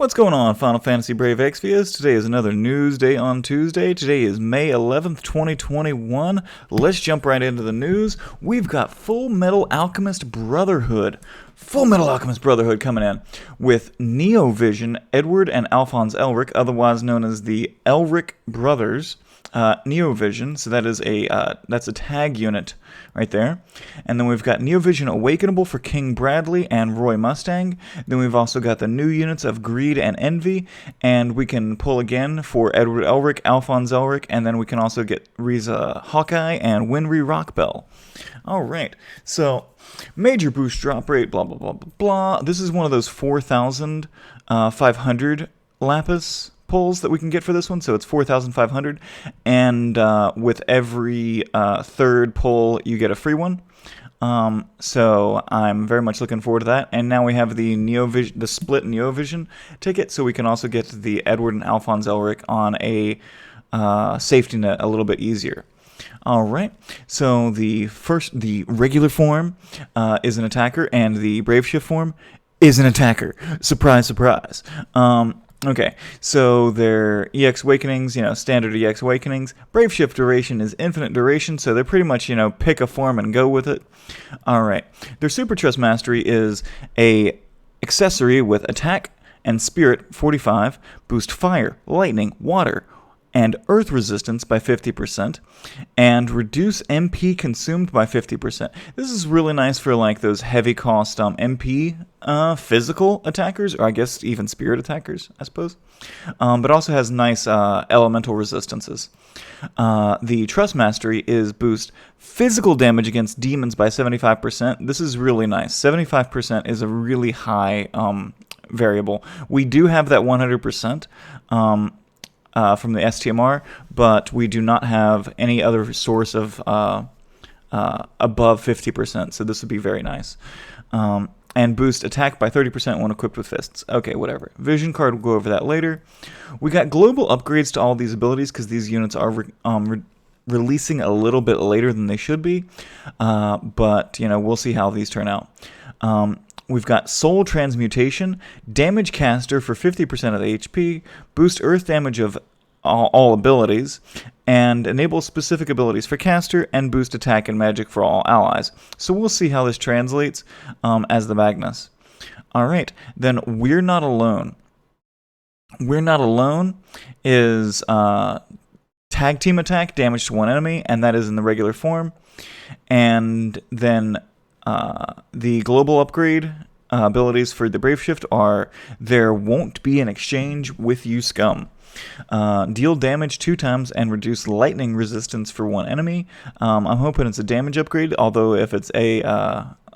What's going on, Final Fantasy Brave Exvius? Today is another news day on Tuesday. Today is May 11th, 2021. Let's jump right into the news. We've got Full Metal Alchemist Brotherhood. Full Metal Alchemist Brotherhood coming in with Neovision, Edward and Alphonse Elric, otherwise known as the Elric Brothers. Neovision, so that is that's a tag unit right there. And then we've got Neovision Awakenable for King Bradley and Roy Mustang. Then we've also got the new units of Greed and Envy, and we can pull again for Edward Elric, Alphonse Elric, and then we can also get Riza Hawkeye and Winry Rockbell. Alright, so major boost drop rate, blah blah blah blah blah. This is one of those 4,500 lapis pulls that we can get for this one, so it's 4,500, and with every third pull you get a free one. So I'm very much looking forward to that. And now we have the split Neovision ticket, so we can also get the Edward and Alphonse Elric on a safety net a little bit easier. Alright, so the regular form is an attacker, and the Brave Shift form is an attacker. Surprise, surprise. Okay, so they're EX Awakenings, standard EX Awakenings. Brave Shift duration is infinite duration, so they're pretty much, pick a form and go with it. Alright, their Super Trust Mastery is a accessory with attack and spirit 45, boost fire, lightning, water, and earth resistance by 50%, and reduce MP consumed by 50%. This is really nice for like those heavy cost MP physical attackers, or I guess even spirit attackers, I suppose. But also has nice elemental resistances. The Trust Mastery is boost physical damage against demons by 75%. This is really nice. 75% is a really high variable. We do have that 100%. From the STMR, but we do not have any other source of above 50%, so this would be very nice. And boost attack by 30% when equipped with fists. Okay, whatever. Vision card, we'll go over that later. We got global upgrades to all these abilities because these units are releasing a little bit later than they should be, but we'll see how these turn out. We've got Soul Transmutation, Damage Caster for 50% of the HP, Boost Earth Damage of all abilities, and Enable specific abilities for Caster, and Boost Attack and Magic for all allies. So we'll see how this translates as the Magnus. Alright, then We're Not Alone. We're Not Alone is Tag Team Attack, damage to one enemy, and that is in the regular form. And then the global upgrade abilities for the Brave Shift are There Won't Be an Exchange with You Scum. Deal damage 2 times and reduce lightning resistance for one enemy. I'm hoping it's a damage upgrade, although if it's a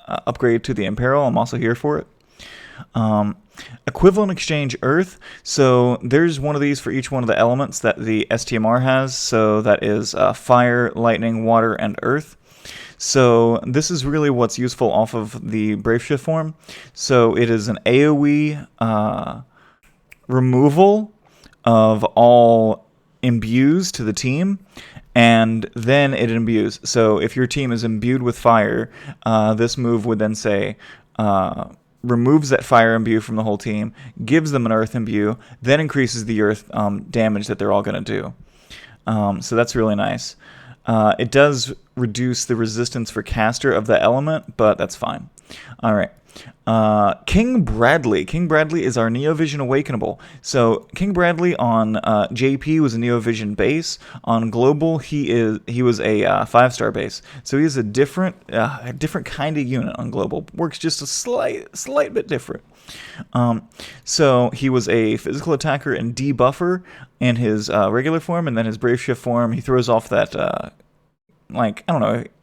upgrade to the Imperil, I'm also here for it. Equivalent Exchange Earth, so there's one of these for each one of the elements that the STMR has, so that is fire, lightning, water, and earth. So this is really what's useful off of the Brave Shift form. So it is an AoE removal of all imbues to the team, and then it imbues. So if your team is imbued with fire, this move would then say removes that fire imbue from the whole team, gives them an earth imbue, then increases the earth damage that they're all going to do. So that's really nice. It does reduce the resistance for caster of the element, but that's fine. Alright. King Bradley. King Bradley is our Neovision Awakenable. So King Bradley on JP was a Neovision base. On Global, he was a 5-star base. So he is a different kind of unit on Global. Works just a slight bit different. So he was a physical attacker and debuffer in his regular form, and then his Brave Shift form, he throws off that,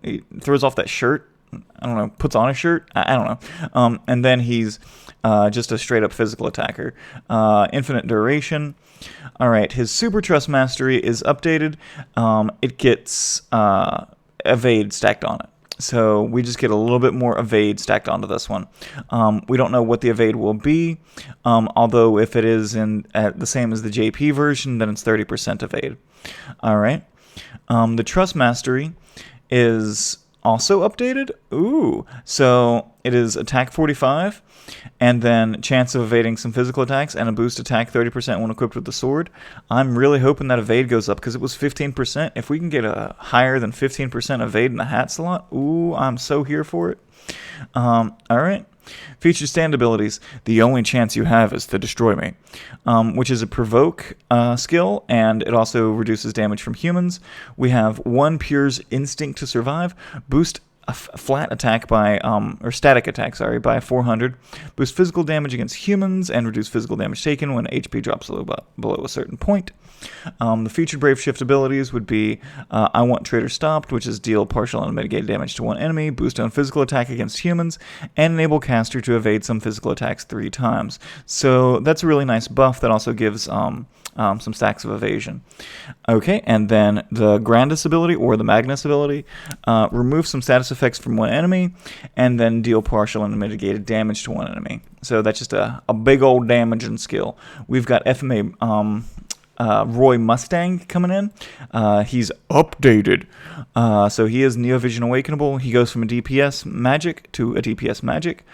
he throws off that shirt. Puts on a shirt. I don't know. And then he's just a straight up physical attacker. Infinite duration. Alright, his Super Trust Mastery is updated. It gets evade stacked on it. So we just get a little bit more evade stacked onto this one. We don't know what the evade will be, although if it is the same as the JP version, then it's 30% evade. Alright. The Trust Mastery is also updated. Ooh, so it is attack 45, and then chance of evading some physical attacks, and a boost attack 30% when equipped with the sword. I'm really hoping that evade goes up, because it was 15%. If we can get a higher than 15% evade in the hat slot, ooh, I'm so here for it. Alright. Feature stand abilities. The only chance you have is to destroy me, which is a provoke skill, and it also reduces damage from humans. We have 1 Pure's Instinct to Survive, boost a flat attack by, or static attack, sorry, by 400, boost physical damage against humans, and reduce physical damage taken when HP drops below a certain point. The featured Brave Shift abilities would be I Want Traitor Stopped, which is deal partial and mitigated damage to one enemy, boost on physical attack against humans, and enable caster to evade some physical attacks 3 times. So that's a really nice buff that also gives some stacks of evasion. Okay, and then the Grandis ability, or the Magnus ability, remove some status effects from one enemy, and then deal partial and mitigated damage to one enemy. So that's just a big old damaging skill. We've got FMA Roy Mustang coming in. He's updated. So he is Neo Vision Awakenable. He goes from a DPS magic to a DPS magic.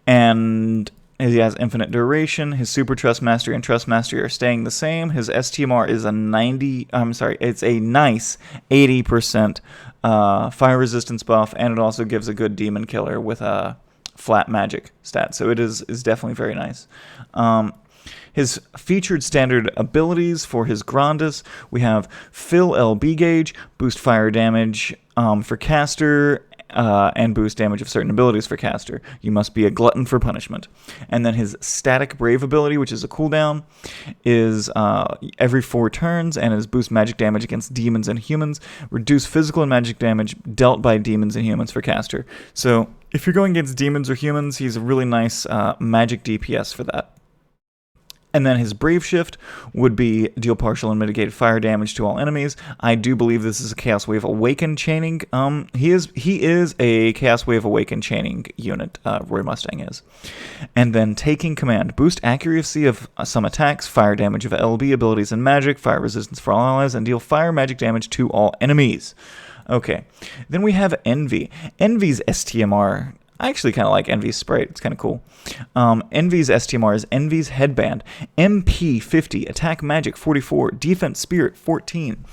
And he has infinite duration. His Super Trust Mastery and Trust Mastery are staying the same. His STMR is it's a nice 80% fire resistance buff, and it also gives a good demon killer with a flat magic stat. So it is definitely very nice. His featured standard abilities for his Grandis, we have Fill LB Gauge, boost fire damage for caster, and boost damage of certain abilities for caster. You must be a glutton for punishment. And then his Static Brave ability, which is a cooldown, is every 4 turns, and is boost magic damage against demons and humans, reduce physical and magic damage dealt by demons and humans for caster. So if you're going against demons or humans, he's a really nice magic DPS for that. And then his Brave Shift would be deal partial and mitigated fire damage to all enemies. I do believe this is a Chaos Wave Awaken chaining. He is a Chaos Wave Awaken chaining unit, Roy Mustang is. And then Taking Command. Boost accuracy of some attacks, fire damage of LB abilities and magic, fire resistance for all allies, and deal fire magic damage to all enemies. Okay. Then we have Envy. Envy's STMR. I actually kind of like Envy's sprite. It's kind of cool. Envy's STMR is Envy's Headband. MP 50, Attack Magic 44, Defense Spirit 14.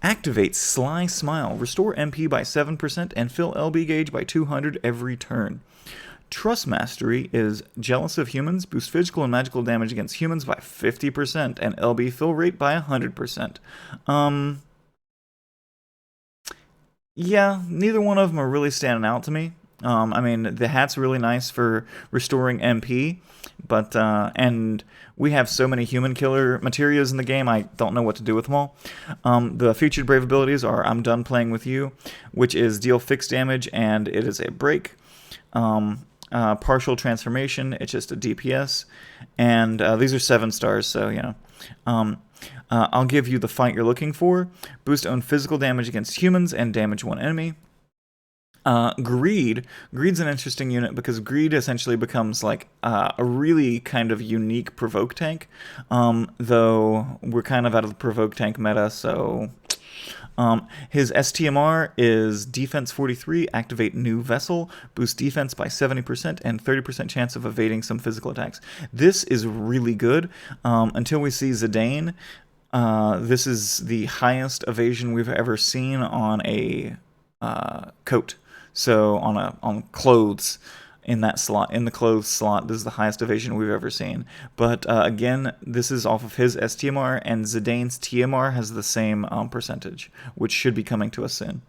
Activate Sly Smile. Restore MP by 7% and fill LB gauge by 200 every turn. Trust Mastery is Jealous of Humans. Boost physical and magical damage against humans by 50% and LB fill rate by 100%. Yeah, neither one of them are really standing out to me. I mean, the hat's really nice for restoring MP, but, and we have so many human killer materials in the game, I don't know what to do with them all. The featured Brave abilities are I'm Done Playing With You, which is deal fixed damage, and it is a break. Partial Transformation, it's just a DPS, and these are 7 stars, so, you know. I'll give you the Fight You're Looking For, boost own physical damage against humans and damage one enemy. Greed's an interesting unit because Greed essentially becomes like a really kind of unique provoke tank, though we're kind of out of the provoke tank meta, so his STMR is Defense 43, Activate New Vessel, boost defense by 70% and 30% chance of evading some physical attacks. This is really good until we see Zidane. This is the highest evasion we've ever seen on a coat. So on clothes in that slot, in the clothes slot, this is the highest evasion we've ever seen. But again, this is off of his STMR, and Zidane's TMR has the same percentage, which should be coming to us soon.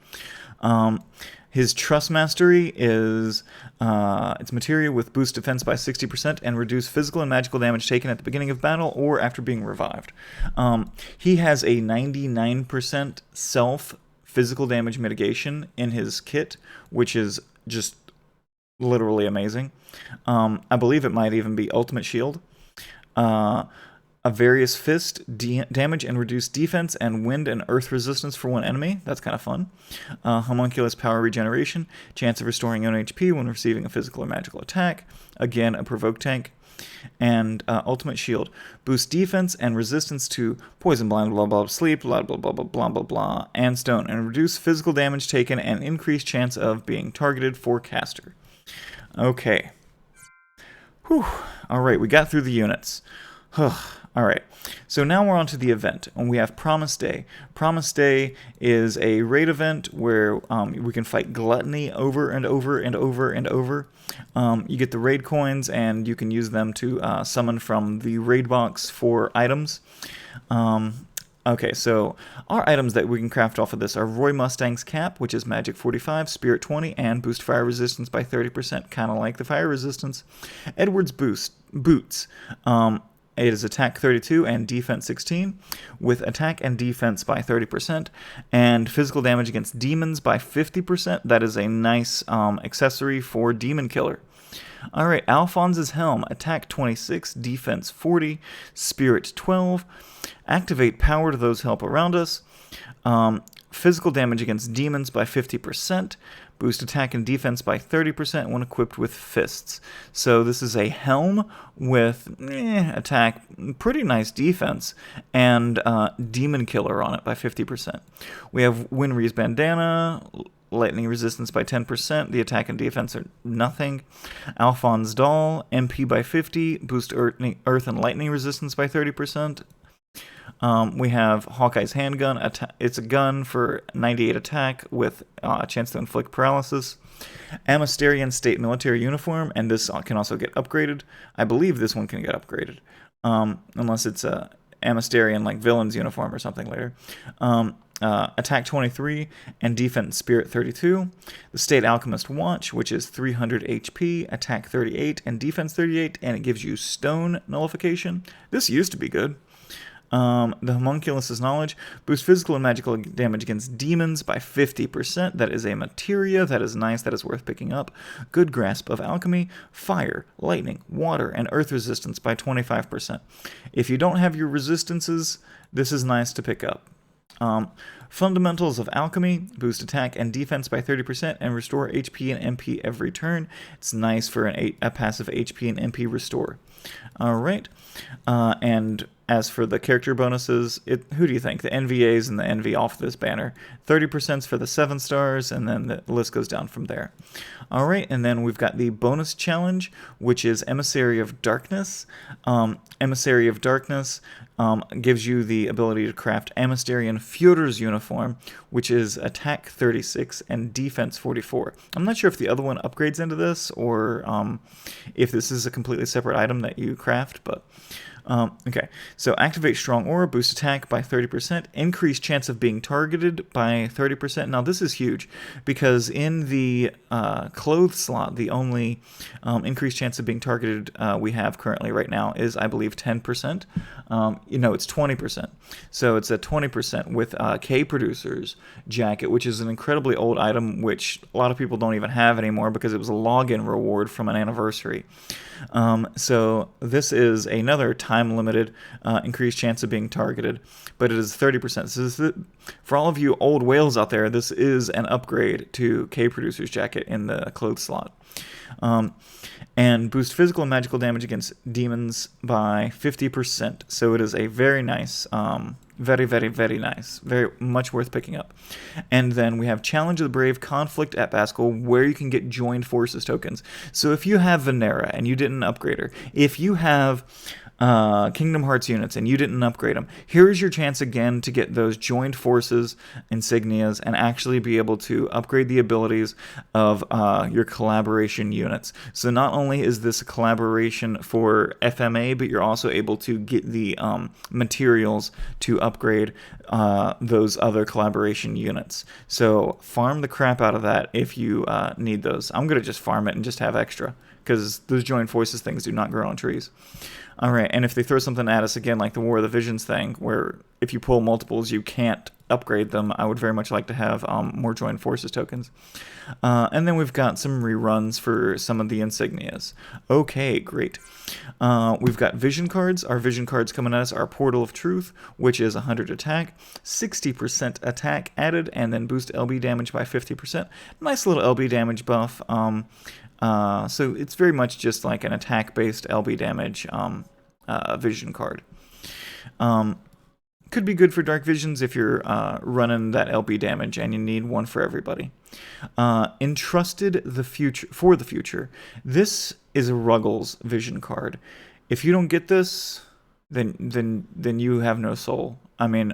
His Trust Mastery is its materia with boost defense by 60% and reduce physical and magical damage taken at the beginning of battle or after being revived. He has a 99% self physical damage mitigation in his kit, which is just literally amazing. I believe it might even be Ultimate Shield. A various fist, damage and reduce defense and wind and earth resistance for one enemy. That's kind of fun. Homunculus power regeneration. Chance of restoring own HP when receiving a physical or magical attack. Again, a provoke tank. And ultimate shield. Boost defense and resistance to poison, blind, blah, blah, blah, sleep, blah, blah, blah, blah, blah, blah, blah, and stone. And reduce physical damage taken and increase chance of being targeted for caster. Okay. Whew. Alright, we got through the units. Alright, so now we're on to the event, and we have Promise Day. Promise Day is a raid event where we can fight Gluttony over and over and over and over. You get the raid coins, and you can use them to summon from the raid box for items. Okay, so our items that we can craft off of this are Roy Mustang's Cap, which is Magic 45, Spirit 20, and Boost Fire Resistance by 30%, kind of like the Fire Resistance. Edward's Boots. It is attack 32 and defense 16, with attack and defense by 30%, and physical damage against demons by 50%. That is a nice accessory for Demon Killer. Alright, Alphonse's Helm, attack 26, defense 40, spirit 12, activate power to those help around us, physical damage against demons by 50%, boost attack and defense by 30% when equipped with fists. So this is a helm with attack, pretty nice defense, and demon killer on it by 50%. We have Winry's Bandana, lightning resistance by 10%, the attack and defense are nothing. Alphonse Doll, MP by 50, boost earth and lightning resistance by 30%. We have Hawkeye's Handgun. It's a gun for 98 attack with a chance to inflict paralysis. Amasterian State Military Uniform, and this can also get upgraded. I believe this one can get upgraded, unless it's a Amasterian like villain's uniform or something later. Attack 23 and defense spirit 32. The State Alchemist Watch, which is 300 HP, attack 38 and defense 38, and it gives you stone nullification. This used to be good. The Homunculus' Knowledge, boost physical and magical damage against demons by 50%. That is a materia. That is nice. That is worth picking up. Good Grasp of Alchemy, fire, lightning, water, and earth resistance by 25%. If you don't have your resistances, this is nice to pick up. Fundamentals of Alchemy, boost attack and defense by 30% and restore HP and MP every turn. It's nice for a passive HP and MP restore. Alright, and as for the character bonuses, who do you think? The NVAs and the NV off this banner. 30% for the 7 stars, and then the list goes down from there. Alright, and then we've got the bonus challenge, which is Emissary of Darkness. Emissary of Darkness gives you the ability to craft Amasterian Führer's Uniform, which is attack 36 and defense 44. I'm not sure if the other one upgrades into this, or if this is a completely separate item that you craft, but okay, so activate Strong Aura, boost attack by 30%, increase chance of being targeted by 30%. Now this is huge, because in the clothes slot, the only increased chance of being targeted we have currently right now is, I believe, 10%. It's 20%. So it's a 20% with K-Producer's jacket, which is an incredibly old item, which a lot of people don't even have anymore because it was a login reward from an anniversary. So this is another time-limited increased chance of being targeted, but it is 30%. So for all of you old whales out there, this is an upgrade to K-Producer's jacket in the clothes slot. And boost physical and magical damage against demons by 50%. So it is a very nice, very, very, very nice, very much worth picking up. And then we have Challenge of the Brave, Conflict at Baskel, where you can get Joined Forces tokens. So if you have Venera and you didn't upgrade her, if you have Kingdom Hearts units and you didn't upgrade them, here's your chance again to get those Joined Forces insignias and actually be able to upgrade the abilities of your collaboration units. So not only is this a collaboration for FMA, but you're also able to get the materials to upgrade those other collaboration units. So farm the crap out of that if you need those. I'm going to just farm it and just have extra, because those joined forces things do not grow on trees. All right, and if they throw something at us again, like the War of the Visions thing, where if you pull multiples, you can't upgrade them, I would very much like to have more joined forces tokens. And then we've got some reruns for some of the insignias. Okay, great. We've got vision cards. Our vision cards coming at us are Portal of Truth, which is 100 attack, 60% attack added, and then boost LB damage by 50%. Nice little LB damage buff. So it's very much just like an attack-based LB damage vision card. Could be good for Dark Visions if you're running that LB damage and you need one for everybody. Entrusted the Future for the Future. This is a Ruggles vision card. If you don't get this, then you have no soul. I mean,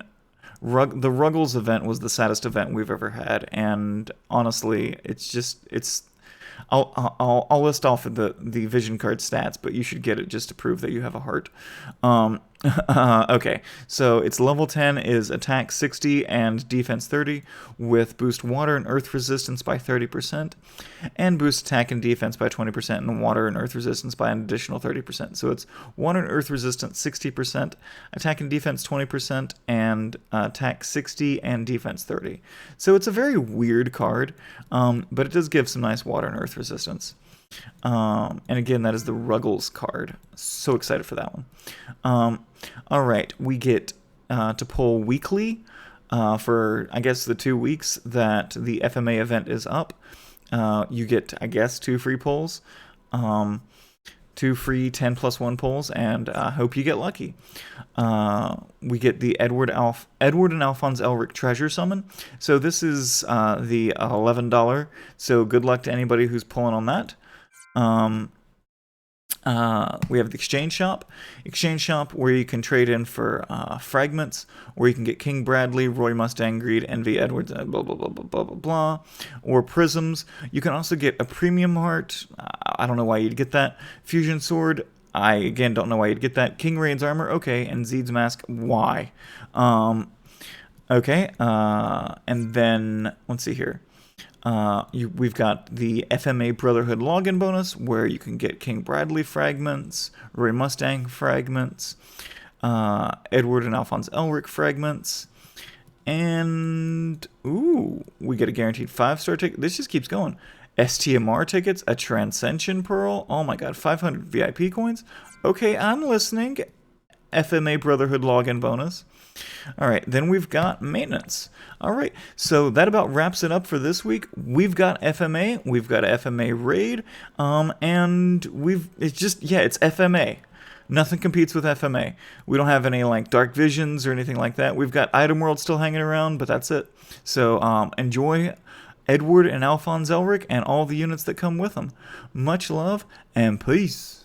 the Ruggles event was the saddest event we've ever had, and honestly, it's. I'll list off the vision card stats, but you should get it just to prove that you have a heart. Okay, so its level 10 is attack 60 and defense 30, with boost water and earth resistance by 30%, and boost attack and defense by 20%, and water and earth resistance by an additional 30%. So it's water and earth resistance 60%, attack and defense 20%, and attack 60 and defense 30. So it's a very weird card, but it does give some nice water and earth resistance. And again, that is the Ruggles card. So excited for that one. All right, we get to pull weekly for, I guess, the 2 weeks that the FMA event is up. You get, I guess, 2 free pulls, 2 free 10+1 pulls, and I hope you get lucky. We get the Edward and Alphonse Elric treasure summon. So this is the $11. So good luck to anybody who's pulling on that. We have the exchange shop where you can trade in for fragments, where you can get King Bradley, Roy Mustang, Greed, NV Edwards, blah blah blah blah blah blah blah, or prisms. You can also get a premium heart. I don't know why you'd get that. Fusion sword. I again don't know why you'd get that. King Raid's armor. Okay, and Zeed's mask. Why? Okay. And then let's see here. We've got the FMA Brotherhood login bonus, where you can get King Bradley fragments, Roy Mustang fragments, Edward and Alphonse Elric fragments, and we get a guaranteed 5-star ticket. This just keeps going. STMR tickets, a Transcension Pearl. Oh my god, 500 VIP coins. Okay, I'm listening. FMA Brotherhood login bonus. All right, then we've got maintenance. All right, so that about wraps it up for this week. We've got FMA, we've got FMA raid, and it's FMA. Nothing competes with FMA. We don't have any like Dark Visions or anything like that. We've got Item World still hanging around, but that's it. So enjoy Edward and Alphonse Elric and all the units that come with them. Much love and peace.